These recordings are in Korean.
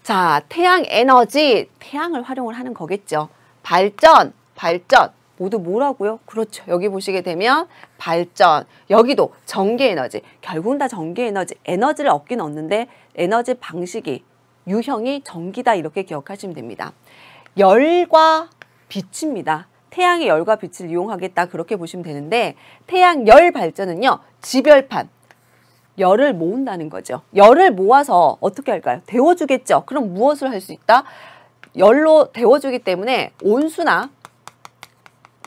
자, 태양 에너지, 태양을 활용을 하는 거겠죠. 발전, 발전. 모두 뭐라고요? 그렇죠. 여기 보시게 되면 발전, 여기도 전기 에너지. 결국은 다 전기 에너지, 에너지를 얻긴 얻는데 에너지 방식이, 유형이 전기다 이렇게 기억하시면 됩니다. 열과 빛입니다. 태양의 열과 빛을 이용하겠다 그렇게 보시면 되는데 태양 열 발전은요. 지별판. 열을 모은다는 거죠. 열을 모아서 어떻게 할까요? 데워주겠죠. 그럼 무엇을 할 수 있다? 열로 데워주기 때문에 온수나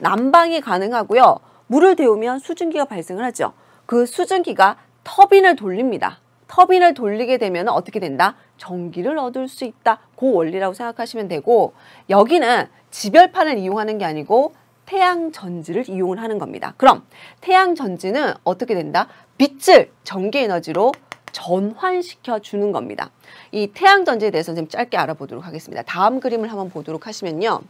난방이 가능하고요. 물을 데우면 수증기가 발생을 하죠. 그 수증기가 터빈을 돌립니다. 터빈을 돌리게 되면 어떻게 된다? 전기를 얻을 수 있다. 그 원리라고 생각하시면 되고 여기는 지별판을 이용하는 게 아니고 태양전지를 이용을 하는 겁니다. 그럼 태양전지는 어떻게 된다? 빛을 전기에너지로 전환시켜 주는 겁니다. 이 태양전지에 대해서 좀 짧게 알아보도록 하겠습니다. 다음 그림을 한번 보도록 하시면요.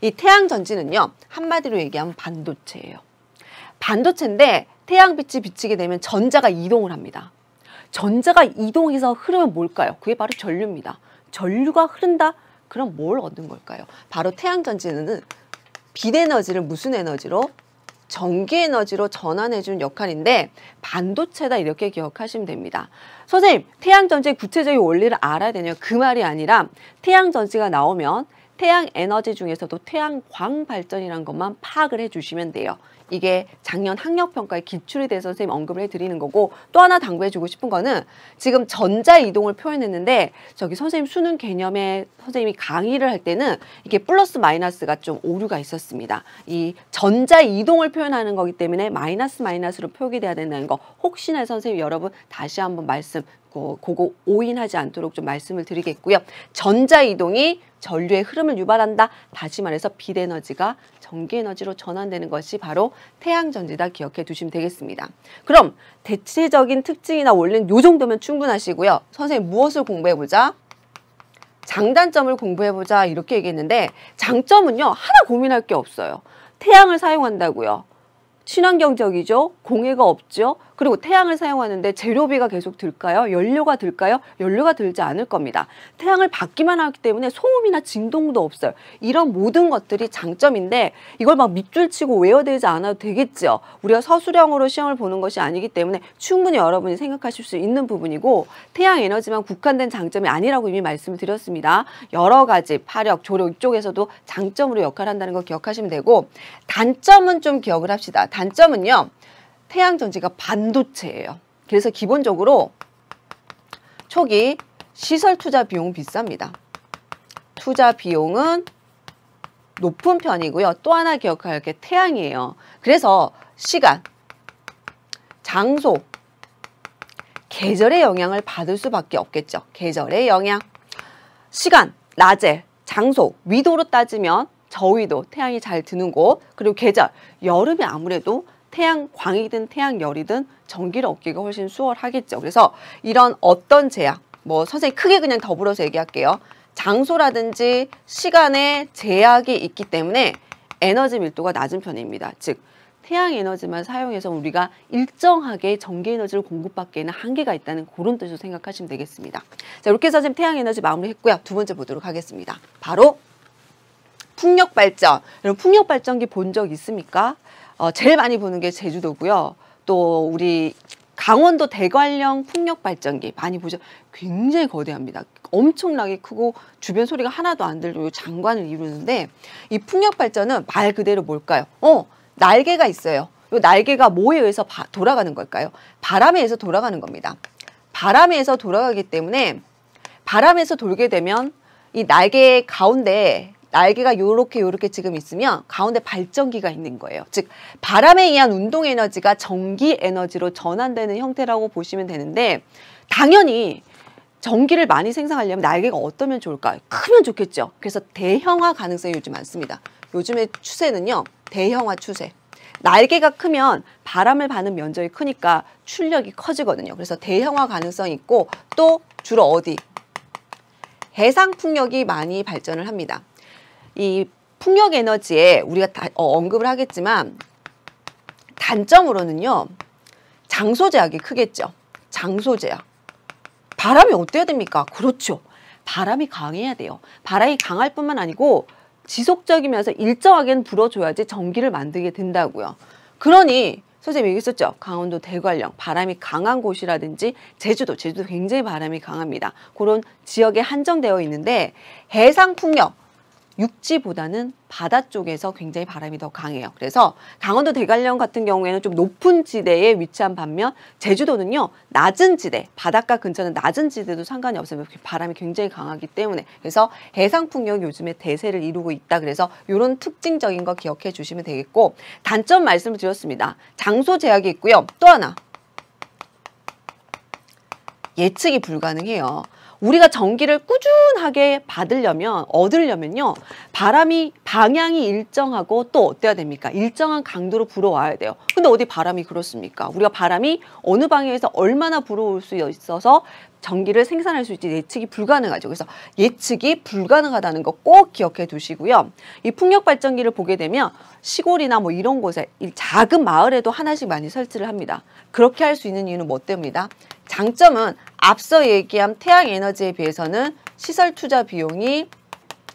이 태양전지는요. 한마디로 얘기하면 반도체예요. 반도체인데 태양빛이 비치게 되면 전자가 이동을 합니다. 전자가 이동해서 흐르면 뭘까요? 그게 바로 전류입니다. 전류가 흐른다? 그럼 뭘 얻는 걸까요? 바로 태양전지는 빛에너지를 무슨 에너지로? 전기에너지로 전환해주는 역할인데 반도체다 이렇게 기억하시면 됩니다. 선생님, 태양전지의 구체적인 원리를 알아야 되냐? 그 말이 아니라 태양전지가 나오면 태양에너지 중에서도 태양광 발전이라는 것만 파악을 해주시면 돼요. 이게 작년 학력평가에 기출이 돼서 선생님 언급을 해드리는 거고 또 하나 당부해주고 싶은 거는 지금 전자이동을 표현했는데 저기 선생님 수능 개념에 선생님이 강의를 할 때는 이게 플러스 마이너스가 좀 오류가 있었습니다. 이 전자이동을 표현하는 거기 때문에 마이너스로 표기 돼야 된다는 거 혹시나 선생님 여러분 다시 한번 말씀 그거 오인하지 않도록 좀 말씀을 드리겠고요. 전자이동이 전류의 흐름을 유발한다. 다시 말해서 빛에너지가 전기에너지로 전환되는 것이 바로 태양전지다 기억해 두시면 되겠습니다. 그럼 대체적인 특징이나 원리는 이 정도면 충분하시고요. 선생님 무엇을 공부해보자? 장단점을 공부해보자 이렇게 얘기했는데 장점은요. 하나 고민할 게 없어요. 태양을 사용한다고요. 친환경적이죠. 공해가 없죠. 그리고 태양을 사용하는데 재료비가 계속 들까요? 연료가 들까요? 연료가 들지 않을 겁니다. 태양을 받기만 하기 때문에 소음이나 진동도 없어요. 이런 모든 것들이 장점인데 이걸 막 밑줄 치고 외워되지 않아도 되겠죠. 우리가 서술형으로 시험을 보는 것이 아니기 때문에 충분히 여러분이 생각하실 수 있는 부분이고 태양 에너지만 국한된 장점이 아니라고 이미 말씀을 드렸습니다. 여러 가지 파력, 조력 이쪽에서도 장점으로 역할을 한다는 거 기억하시면 되고 단점은 좀 기억을 합시다. 단점은요. 태양전지가 반도체예요. 그래서 기본적으로 초기 시설 투자 비용 비쌉니다. 투자 비용은 높은 편이고요. 또 하나 기억할 게 태양이에요. 그래서 시간, 장소, 계절의 영향을 받을 수밖에 없겠죠. 계절의 영향, 시간, 낮에, 장소, 위도로 따지면 저위도, 태양이 잘 드는 곳, 그리고 계절, 여름에 아무래도 태양광이든 태양열이든 전기를 얻기가 훨씬 수월하겠죠. 그래서 이런 어떤 제약, 뭐 선생님 크게 그냥 더불어서 얘기할게요. 장소라든지 시간에 제약이 있기 때문에 에너지 밀도가 낮은 편입니다. 즉 태양 에너지만 사용해서 우리가 일정하게 전기 에너지를 공급받기에는 한계가 있다는 그런 뜻으로 생각하시면 되겠습니다. 자, 이렇게 해서 지금 태양 에너지 마무리했고요. 두 번째 보도록 하겠습니다. 바로 풍력 발전. 여러분 풍력 발전기 본 적 있습니까? 제일 많이 보는 게 제주도고요. 또 우리 강원도 대관령 풍력 발전기 많이 보죠. 굉장히 거대합니다. 엄청나게 크고 주변 소리가 하나도 안 들리고 장관을 이루는데 이 풍력 발전은 말 그대로 뭘까요? 날개가 있어요. 이 날개가 뭐에 의해서 돌아가는 걸까요? 바람에 의해서 돌아가는 겁니다. 바람에 의해서 돌아가기 때문에 바람에서 돌게 되면 이 날개 가운데 날개가 요렇게 지금 있으면 가운데 발전기가 있는 거예요. 즉 바람에 의한 운동 에너지가 전기 에너지로 전환되는 형태라고 보시면 되는데 당연히 전기를 많이 생산하려면 날개가 어떠면 좋을까요? 크면 좋겠죠. 그래서 대형화 가능성이 요즘 많습니다. 요즘의 추세는요. 대형화 추세. 날개가 크면 바람을 받는 면적이 크니까 출력이 커지거든요. 그래서 대형화 가능성이 있고 또 주로 어디? 해상 풍력이 많이 발전을 합니다. 이 풍력 에너지에 우리가 언급을 하겠지만 단점으로는요. 장소 제약이 크겠죠. 장소 제약. 바람이 어때야 됩니까? 그렇죠. 바람이 강해야 돼요. 바람이 강할 뿐만 아니고 지속적이면서 일정하게는 불어줘야지 전기를 만들게 된다고요. 그러니 선생님이 얘기했었죠. 강원도 대관령 바람이 강한 곳이라든지 제주도 굉장히 바람이 강합니다. 그런 지역에 한정되어 있는데 해상풍력 육지보다는 바다 쪽에서 굉장히 바람이 더 강해요. 그래서 강원도 대관령 같은 경우에는 좀 높은 지대에 위치한 반면 제주도는요 낮은 지대, 바닷가 근처는 낮은 지대도 상관이 없어요. 바람이 굉장히 강하기 때문에. 그래서 해상풍력이 요즘에 대세를 이루고 있다. 그래서 이런 특징적인 거 기억해 주시면 되겠고, 단점 말씀을 드렸습니다. 장소 제약이 있고요. 또 하나 예측이 불가능해요. 우리가 전기를 꾸준하게 얻으려면요. 바람이 방향이 일정하고 또 어때야 됩니까? 일정한 강도로 불어와야 돼요. 근데 어디 바람이 그렇습니까? 우리가 바람이 어느 방향에서 얼마나 불어올 수 있어서 전기를 생산할 수 있지 예측이 불가능하죠. 그래서 예측이 불가능하다는 거 꼭 기억해 두시고요. 이 풍력발전기를 보게 되면 시골이나 뭐 이런 곳에 이 작은 마을에도 하나씩 많이 설치를 합니다. 그렇게 할 수 있는 이유는 뭐 때문이다? 장점은 앞서 얘기한 태양에너지에 비해서는 시설 투자 비용이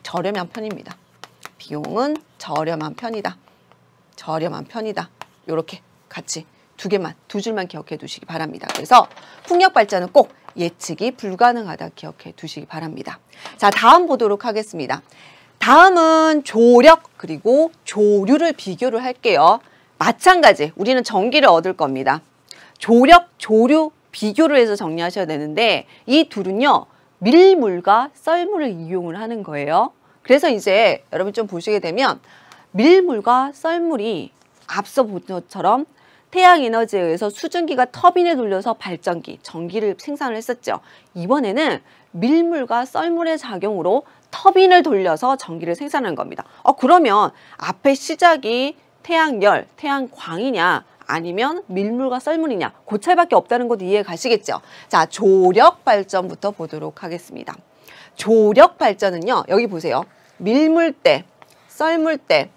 저렴한 편입니다. 비용은 저렴한 편이다. 이렇게 같이 두 줄만 기억해 두시기 바랍니다. 그래서 풍력 발전은 꼭 예측이 불가능하다 기억해 두시기 바랍니다. 자, 다음 보도록 하겠습니다. 다음은 조력 그리고 조류를 비교를 할게요. 마찬가지 우리는 전기를 얻을 겁니다. 조력, 조류 비교를 해서 정리하셔야 되는데 이 둘은요 밀물과 썰물을 이용을 하는 거예요. 그래서 이제 여러분 좀 보시게 되면 밀물과 썰물이 앞서 본 것처럼 태양에너지에 의해서 수증기가 터빈에 돌려서 발전기, 전기를 생산을 했었죠. 이번에는 밀물과 썰물의 작용으로 터빈을 돌려서 전기를 생산하는 겁니다. 그러면 앞에 시작이 태양열, 태양광이냐 아니면 밀물과 썰물이냐 그 차이밖에 없다는 것도 이해 가시겠죠. 자, 조력 발전부터 보도록 하겠습니다. 조력 발전은요. 여기 보세요. 밀물대, 썰물대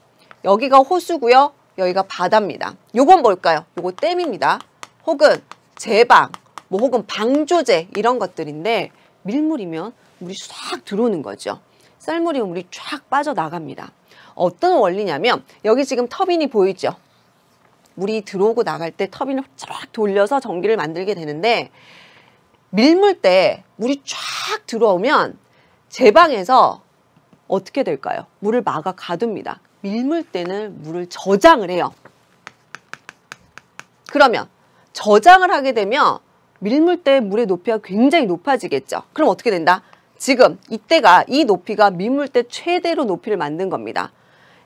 여기가 호수고요. 여기가 바다입니다. 요건 뭘까요? 요거 댐입니다. 혹은 제방, 혹은 방조제 이런 것들인데 밀물이면 물이 싹 들어오는 거죠. 썰물이면 물이 쫙 빠져나갑니다. 어떤 원리냐면 여기 지금 터빈이 보이죠? 물이 들어오고 나갈 때 터빈을 쫙 돌려서 전기를 만들게 되는데 밀물 때 물이 쫙 들어오면 제방에서 어떻게 될까요? 물을 막아 가둡니다. 밀물 때는 물을 저장을 해요. 그러면 저장을 하게 되면 밀물 때 물의 높이가 굉장히 높아지겠죠. 그럼 어떻게 된다? 지금 이때가 이 높이가 밀물 때 최대로 높이를 만든 겁니다.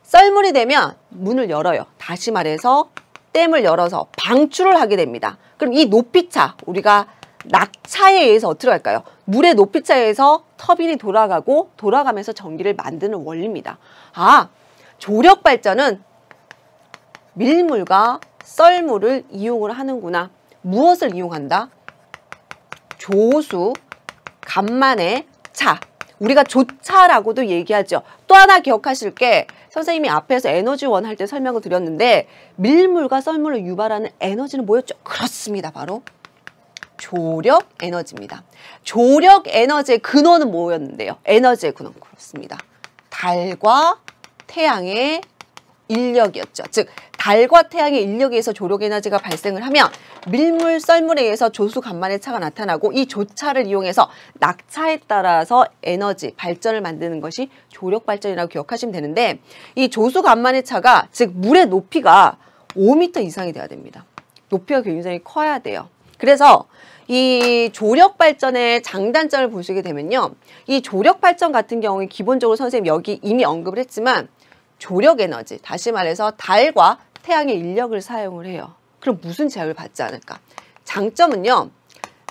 썰물이 되면 문을 열어요. 다시 말해서 댐을 열어서 방출을 하게 됩니다. 그럼 이 높이차, 우리가 낙차에 의해서 어떻게 할까요? 물의 높이차에 의해서 터빈이 돌아가면서 전기를 만드는 원리입니다. 아, 조력 발전은 밀물과 썰물을 이용을 하는구나. 무엇을 이용한다? 조수, 간만의 차. 우리가 조차라고도 얘기하죠. 또 하나 기억하실 게 선생님이 앞에서 에너지원 할 때 설명을 드렸는데 밀물과 썰물을 유발하는 에너지는 뭐였죠? 그렇습니다. 바로 조력 에너지입니다. 조력 에너지의 근원은 뭐였는데요? 에너지의 근원 그렇습니다. 달과 태양의 인력이었죠. 즉 달과 태양의 인력에 의해서 조력 에너지가 발생을 하면 밀물, 썰물에 의해서 조수, 간만의 차가 나타나고 이 조차를 이용해서 낙차에 따라서 에너지, 발전을 만드는 것이 조력 발전이라고 기억하시면 되는데 이 조수, 간만의 차가 즉 물의 높이가 5m 이상이 돼야 됩니다. 높이가 굉장히 커야 돼요. 그래서 이 조력 발전의 장단점을 보시게 되면요. 이 조력 발전 같은 경우에 기본적으로 선생님 여기 이미 언급을 했지만 조력 에너지, 다시 말해서 달과 태양의 인력을 사용을 해요. 그럼 무슨 제약을 받지 않을까? 장점은요.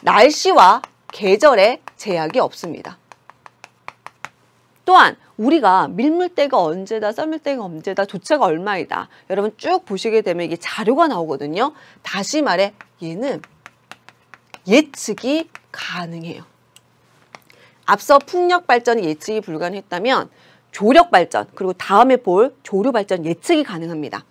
날씨와 계절에 제약이 없습니다. 또한 우리가 밀물대가 언제다, 썰물대가 언제다, 조차가 얼마이다. 여러분 쭉 보시게 되면 이게 자료가 나오거든요. 다시 말해 얘는 예측이 가능해요. 앞서 풍력 발전이 예측이 불가능했다면 조력 발전, 그리고 다음에 볼 조류 발전 예측이 가능합니다.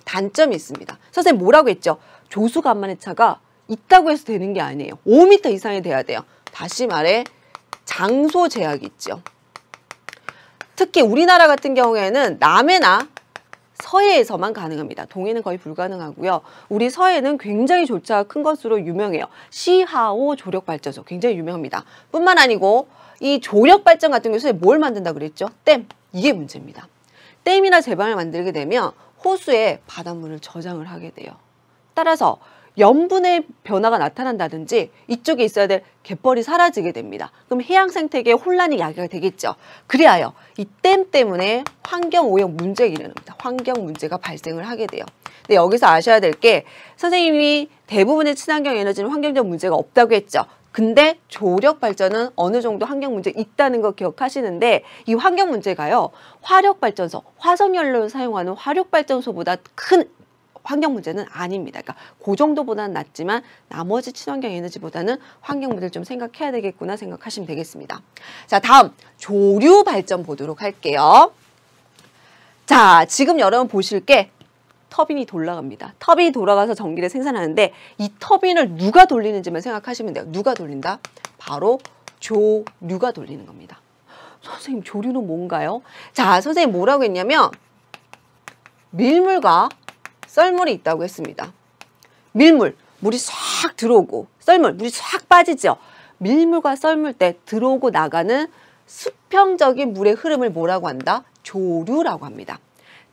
단점이 있습니다. 선생님 뭐라고 했죠? 조수, 간만의 차가 있다고 해서 되는 게 아니에요. 5m 이상이 돼야 돼요. 다시 말해 장소 제약이 있죠. 특히 우리나라 같은 경우에는 남해나 서해에서만 가능합니다. 동해는 거의 불가능하고요. 우리 서해는 굉장히 조차가 큰 것으로 유명해요. 시하오 조력발전소 굉장히 유명합니다. 뿐만 아니고 이 조력발전 같은 경우에 뭘 만든다 그랬죠? 댐. 이게 문제입니다. 댐이나 제방을 만들게 되면 호수에 바닷물을 저장을 하게 돼요. 따라서 염분의 변화가 나타난다든지 이쪽에 있어야 될 갯벌이 사라지게 됩니다. 그럼 해양 생태계에 혼란이 야기가 되겠죠. 그리하여 이 댐 때문에 환경오염 문제가 일어납니다. 환경 문제가 발생을 하게 돼요. 근데 여기서 아셔야 될 게 선생님이 대부분의 친환경 에너지는 환경적 문제가 없다고 했죠. 근데 조력 발전은 어느 정도 환경 문제가 있다는 거 기억하시는데 이 환경 문제가요. 화력발전소, 화석연료를 사용하는 화력발전소보다 큰 환경 문제는 아닙니다. 그러니까 그 정도보다는 낫지만 나머지 친환경 에너지보다는 환경 문제를 좀 생각해야 되겠구나 생각하시면 되겠습니다. 자, 다음 조류 발전 보도록 할게요. 자, 지금 여러분 보실 게 터빈이 돌아갑니다. 터빈이 돌아가서 전기를 생산하는데 이 터빈을 누가 돌리는지만 생각하시면 돼요. 누가 돌린다? 바로 조류가 돌리는 겁니다. 선생님, 조류는 뭔가요? 자, 선생님 뭐라고 했냐면 밀물과 썰물이 있다고 했습니다. 밀물, 물이 싹 들어오고 썰물, 물이 싹 빠지죠. 밀물과 썰물 때 들어오고 나가는 수평적인 물의 흐름을 뭐라고 한다? 조류라고 합니다.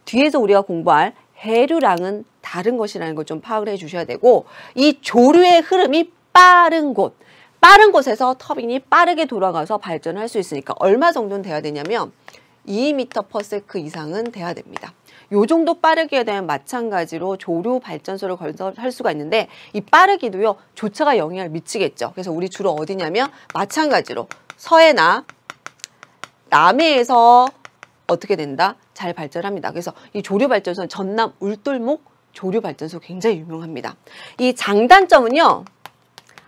뒤에서 우리가 공부할 해류랑은 다른 것이라는 걸 좀 파악을 해주셔야 되고 이 조류의 흐름이 빠른 곳에서 터빈이 빠르게 돌아가서 발전을 할 수 있으니까 얼마 정도는 돼야 되냐면 2m/s 이상은 돼야 됩니다. 요 정도 빠르게 되면 마찬가지로 조류 발전소를 건설할 수가 있는데 이 빠르기도요 조차가 영향을 미치겠죠. 그래서 우리 주로 어디냐면 마찬가지로 서해나 남해에서 어떻게 된다? 잘 발전합니다. 그래서 이 조류 발전소는 전남 울돌목 조류 발전소 굉장히 유명합니다. 이 장단점은요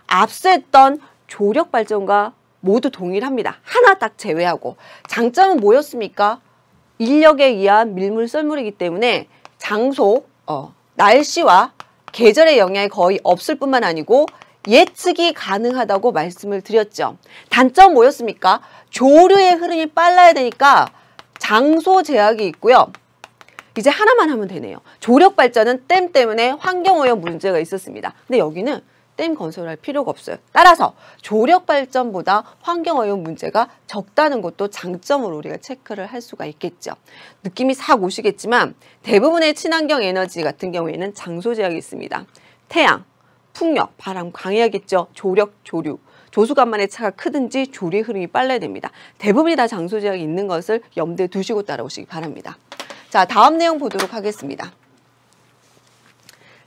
앞서 했던 조력 발전과 모두 동일합니다. 하나 딱 제외하고 장점은 뭐였습니까? 인력에 의한 밀물 썰물이기 때문에 장소, 날씨와 계절의 영향이 거의 없을 뿐만 아니고 예측이 가능하다고 말씀을 드렸죠. 단점 뭐였습니까? 조류의 흐름이 빨라야 되니까 장소 제약이 있고요. 이제 하나만 하면 되네요. 조력 발전은 댐 때문에 환경오염 문제가 있었습니다. 근데 여기는 댐 건설할 필요가 없어요. 따라서 조력 발전보다 환경오염 문제가 적다는 것도 장점으로 우리가 체크를 할 수가 있겠죠. 느낌이 싹 오시겠지만 대부분의 친환경 에너지 같은 경우에는 장소 제약이 있습니다. 태양, 풍력, 바람 강해야겠죠. 조력, 조류. 조수간만의 차가 크든지 조류의 흐름이 빨라야 됩니다. 대부분이 다 장소 제약이 있는 것을 염두에 두시고 따라오시기 바랍니다. 자, 다음 내용 보도록 하겠습니다.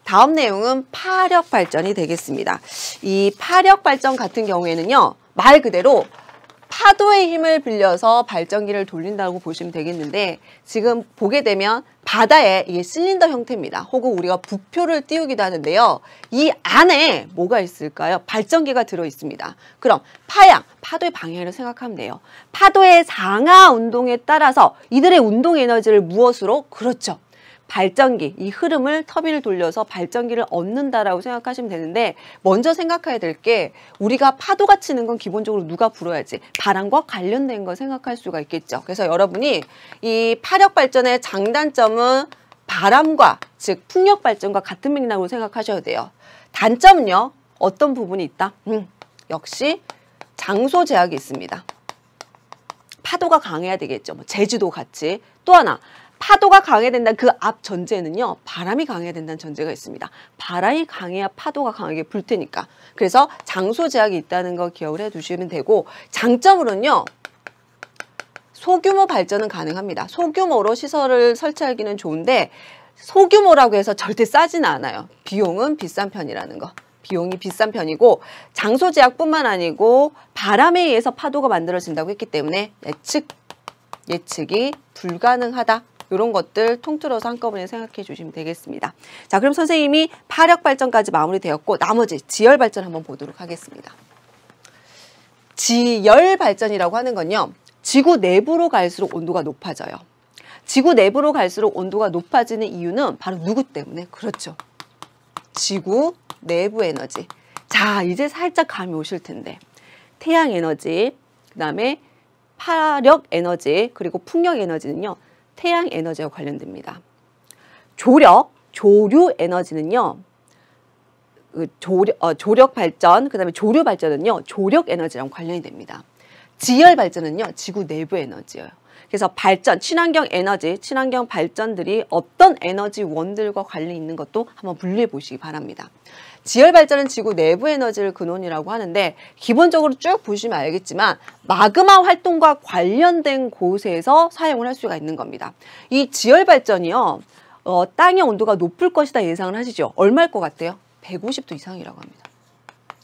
다음 내용은 파력 발전이 되겠습니다. 이 파력 발전 같은 경우에는요, 말 그대로 파도의 힘을 빌려서 발전기를 돌린다고 보시면 되겠는데 지금 보게 되면 바다에 이게 실린더 형태입니다. 혹은 우리가 부표를 띄우기도 하는데요. 이 안에 뭐가 있을까요? 발전기가 들어 있습니다. 그럼 파양, 파도의 방향을 생각하면 돼요. 파도의 상하 운동에 따라서 이들의 운동 에너지를 무엇으로? 그렇죠. 발전기, 이 흐름을 터빈을 돌려서 발전기를 얻는다라고 생각하시면 되는데 먼저 생각해야 될 게 우리가 파도가 치는 건 기본적으로 누가 불어야지? 바람과 관련된 거 생각할 수가 있겠죠. 그래서 여러분이 이 파력 발전의 장단점은 바람과 즉 풍력 발전과 같은 맥락으로 생각하셔야 돼요. 단점은요. 어떤 부분이 있다? 역시 장소 제약이 있습니다. 파도가 강해야 되겠죠. 뭐 제주도 같이. 또 하나. 파도가 강해야 된다는 그 앞 전제는요. 바람이 강해야 된다는 전제가 있습니다. 바람이 강해야 파도가 강하게 불 테니까. 그래서 장소 제약이 있다는 거 기억을 해두시면 되고 장점으로는요. 소규모 발전은 가능합니다. 소규모로 시설을 설치하기는 좋은데 소규모라고 해서 절대 싸지는 않아요. 비용은 비싼 편이라는 거. 비용이 비싼 편이고 장소 제약뿐만 아니고 바람에 의해서 파도가 만들어진다고 했기 때문에 예측이 불가능하다. 이런 것들 통틀어서 한꺼번에 생각해 주시면 되겠습니다. 자, 그럼 선생님이 파력 발전까지 마무리되었고 나머지 지열 발전 한번 보도록 하겠습니다. 지열 발전이라고 하는 건요. 지구 내부로 갈수록 온도가 높아져요. 지구 내부로 갈수록 온도가 높아지는 이유는 바로 누구 때문에? 그렇죠. 지구 내부 에너지. 자, 이제 살짝 감이 오실 텐데 태양 에너지, 그 다음에 파력 에너지, 그리고 풍력 에너지는요, 태양 에너지와 관련됩니다. 조력, 조류 에너지는요, 조력 발전, 그 다음에 조류 발전은요, 조력 에너지랑 관련이 됩니다. 지열 발전은요, 지구 내부 에너지예요. 그래서 발전, 친환경 에너지, 친환경 발전들이 어떤 에너지원들과 관련이 있는 것도 한번 분류해 보시기 바랍니다. 지열 발전은 지구 내부 에너지를 근원이라고 하는데 기본적으로 쭉 보시면 알겠지만 마그마 활동과 관련된 곳에서 사용을 할 수가 있는 겁니다. 이 지열 발전이요, 땅의 온도가 높을 것이다 예상을 하시죠. 얼마일 것 같아요? 150도 이상이라고 합니다.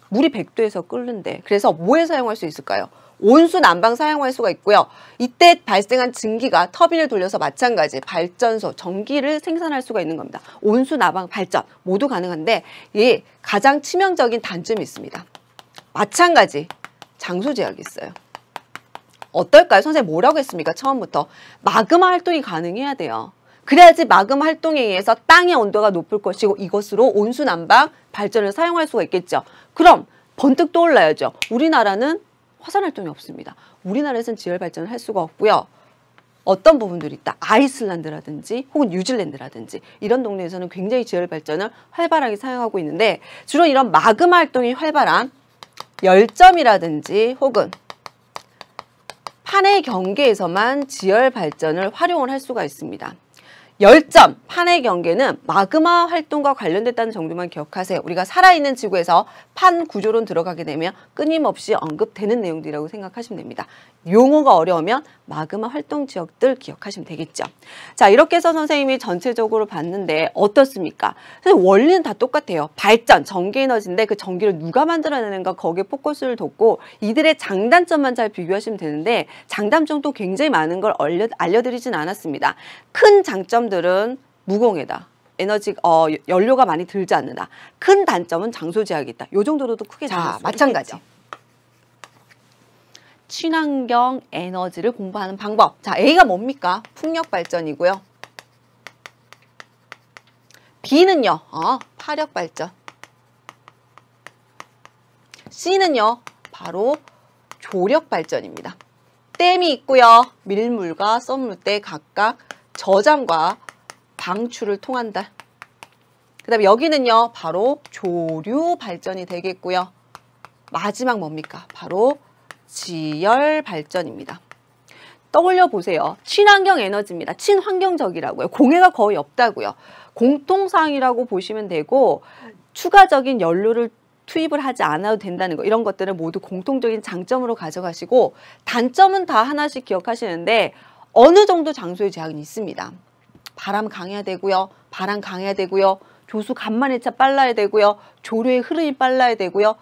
물이 100도에서 끓는데, 그래서 뭐에 사용할 수 있을까요? 온수 난방 사용할 수가 있고요. 이때 발생한 증기가 터빈을 돌려서 마찬가지 발전소, 전기를 생산할 수가 있는 겁니다. 온수 난방 발전 모두 가능한데 이 가장 치명적인 단점이 있습니다. 마찬가지 장소 제약이 있어요. 어떨까요? 선생님 뭐라고 했습니까? 처음부터 마그마 활동이 가능해야 돼요. 그래야지 마그마 활동에 의해서 땅의 온도가 높을 것이고 이것으로 온수 난방 발전을 사용할 수가 있겠죠. 그럼 번뜩 떠올라야죠. 우리나라는 화산 활동이 없습니다. 우리나라에서는 지열 발전을 할 수가 없고요. 어떤 부분들이 있다. 아이슬란드라든지 혹은 뉴질랜드라든지 이런 동네에서는 굉장히 지열 발전을 활발하게 사용하고 있는데 주로 이런 마그마 활동이 활발한 열점이라든지 혹은 판의 경계에서만 지열 발전을 활용을 할 수가 있습니다. 열점, 판의 경계는 마그마 활동과 관련됐다는 정도만 기억하세요. 우리가 살아있는 지구에서 판 구조론 들어가게 되면 끊임없이 언급되는 내용들이라고 생각하시면 됩니다. 용어가 어려우면 마그마 활동 지역들 기억하시면 되겠죠. 자, 이렇게 해서 선생님이 전체적으로 봤는데 어떻습니까? 선생님 원리는 다 똑같아요. 발전, 전기 에너지인데 그 전기를 누가 만들어내는가 거기에 포커스를 뒀고 이들의 장단점만 잘 비교하시면 되는데 장단점도 굉장히 많은 걸 알려드리진 않았습니다. 큰 장점들은 무공해다. 에너지, 연료가 많이 들지 않는다. 큰 단점은 장소 제약이 있다. 이 정도로도 크게 자, 마찬가지. 친환경 에너지를 공부하는 방법. 자, A가 뭡니까? 풍력 발전이고요. B는요, 파력 발전. C는요, 바로 조력 발전입니다. 댐이 있고요. 밀물과 썸물대 각각 저장과 방출을 통한다. 그 다음에 여기는요, 바로 조류 발전이 되겠고요. 마지막 뭡니까? 바로 지열 발전입니다. 떠올려 보세요. 친환경 에너지입니다. 친환경적이라고요. 공해가 거의 없다고요. 공통사항이라고 보시면 되고 추가적인 연료를 투입을 하지 않아도 된다는 거, 이런 것들은 모두 공통적인 장점으로 가져가시고 단점은 다 하나씩 기억하시는데 어느 정도 장소의 제약은 있습니다. 바람 강해야 되고요. 바람 강해야 되고요. 조수 간만에차 빨라야 되고요. 조류의 흐름이 빨라야 되고요.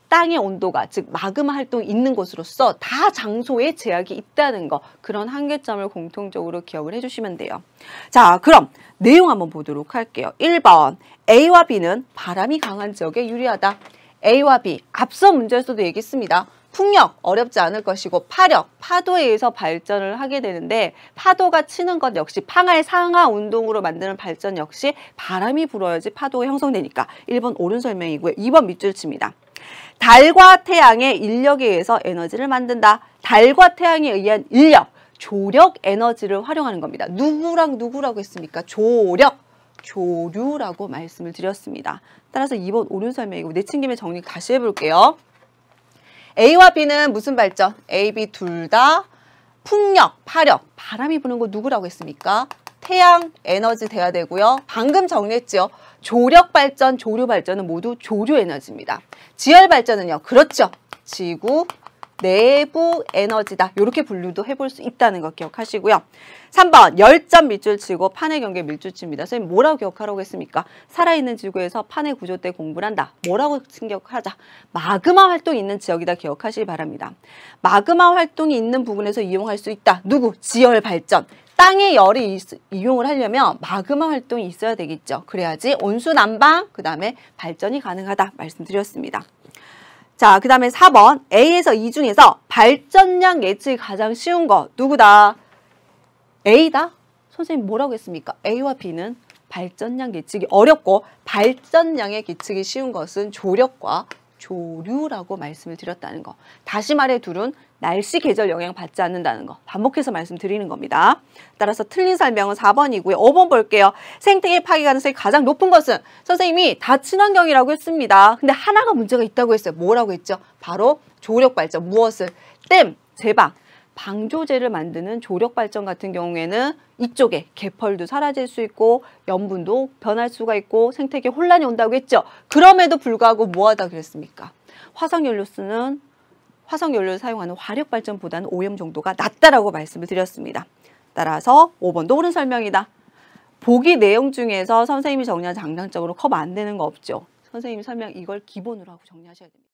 땅의 온도가, 즉 마그마 활동이 있는 곳으로서 다 장소에 제약이 있다는 거, 그런 한계점을 공통적으로 기억을 해주시면 돼요. 자, 그럼 내용 한번 보도록 할게요. 1번 A와 B는 바람이 강한 지역에 유리하다. A와 B, 앞서 문제에서도 얘기했습니다. 풍력, 어렵지 않을 것이고 파력, 파도에 의해서 발전을 하게 되는데 파도가 치는 것 역시 항하의 상하 운동으로 만드는 발전 역시 바람이 불어야지 파도가 형성되니까 1번 옳은 설명이고요. 2번 밑줄 칩니다. 달과 태양의 인력에 의해서 에너지를 만든다. 달과 태양에 의한 인력, 조력 에너지를 활용하는 겁니다. 누구랑 누구라고 했습니까? 조력, 조류라고 말씀을 드렸습니다. 따라서 2번 옳은 설명이고 내친 김에 정리 다시 해볼게요. A와 B는 무슨 발전? A, B 둘 다 풍력, 파력, 바람이 부는 거 누구라고 했습니까? 태양 에너지 돼야 되고요. 방금 정리했죠. 조력 발전, 조류 발전은 모두 조류 에너지입니다. 지열 발전은요. 그렇죠. 지구 내부 에너지다. 이렇게 분류도 해볼 수 있다는 거 기억하시고요. 3번 열점 밑줄 치고 판의 경계 밀줄 칩니다. 선생님 뭐라고 기억하라고 했습니까? 살아있는 지구에서 판의 구조 때 공부를 한다. 뭐라고 기억하자? 마그마 활동이 있는 지역이다 기억하시기 바랍니다. 마그마 활동이 있는 부분에서 이용할 수 있다. 누구? 지열 발전. 땅의 열이 이용을 하려면 마그마 활동이 있어야 되겠죠. 그래야지 온수 난방, 그 다음에 발전이 가능하다 말씀드렸습니다. 자, 그 다음에 4번 A에서 이 중에서 발전량 예측이 가장 쉬운 거 누구다? A다? 선생님 뭐라고 했습니까? A와 B는 발전량 예측이 어렵고 발전량의 예측이 쉬운 것은 조력과 조류라고 말씀을 드렸다는 거. 다시 말해 둘은 날씨 계절 영향 받지 않는다는 거 반복해서 말씀드리는 겁니다. 따라서 틀린 설명은 4번이고요. 5번 볼게요. 생태계 파괴 가능성이 가장 높은 것은 선생님이 다 친환경이라고 했습니다. 근데 하나가 문제가 있다고 했어요. 뭐라고 했죠? 바로 조력 발전. 무엇을? 댐, 제방, 방조제를 만드는 조력 발전 같은 경우에는 이쪽에 개펄도 사라질 수 있고 염분도 변할 수가 있고 생태계 혼란이 온다고 했죠. 그럼에도 불구하고 뭐하다 그랬습니까? 화석연료를 사용하는 화력발전보다는 오염 정도가 낮다라고 말씀을 드렸습니다. 따라서 5번도 옳은 설명이다. 보기 내용 중에서 선생님이 정리한 장단적으로 커버 안 되는 거 없죠. 선생님이 설명 이걸 기본으로 하고 정리하셔야 됩니다.